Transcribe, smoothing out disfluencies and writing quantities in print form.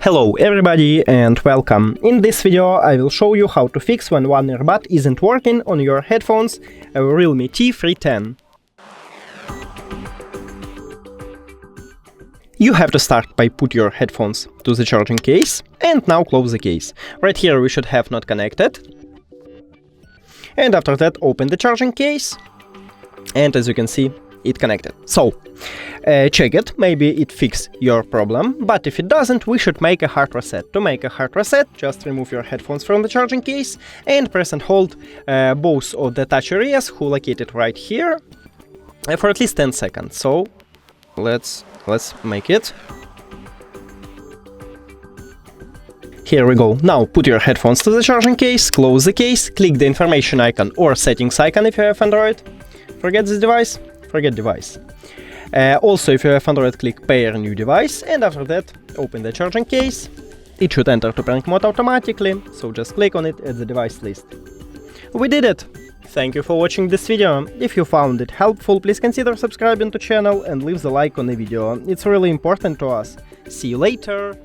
Hello everybody and welcome. In this video I will show you how to fix when one earbud isn't working on your headphones, a REALME T310. You have to start by put your headphones to the charging case and now close the case. Right here we should have not connected. And after that open the charging case and as you can see it connected. So check it, maybe it fixed your problem, but if it doesn't, we should make a hard reset. To make a hard reset, just remove your headphones from the charging case and press and hold both of the touch areas located right here for at least 10 seconds. So let's make it. Here we go. Now put your headphones to the charging case, close the case, click the information icon or settings icon if you have Android. Forget this device, forget device. Also, if you have Android, click pair new device, and after that open the charging case. It should enter to prank mode automatically, so just click on it at the device list. We did it! Thank you for watching this video. If you found it helpful, please consider subscribing to the channel and leave the like on the video. It's really important to us. See you later!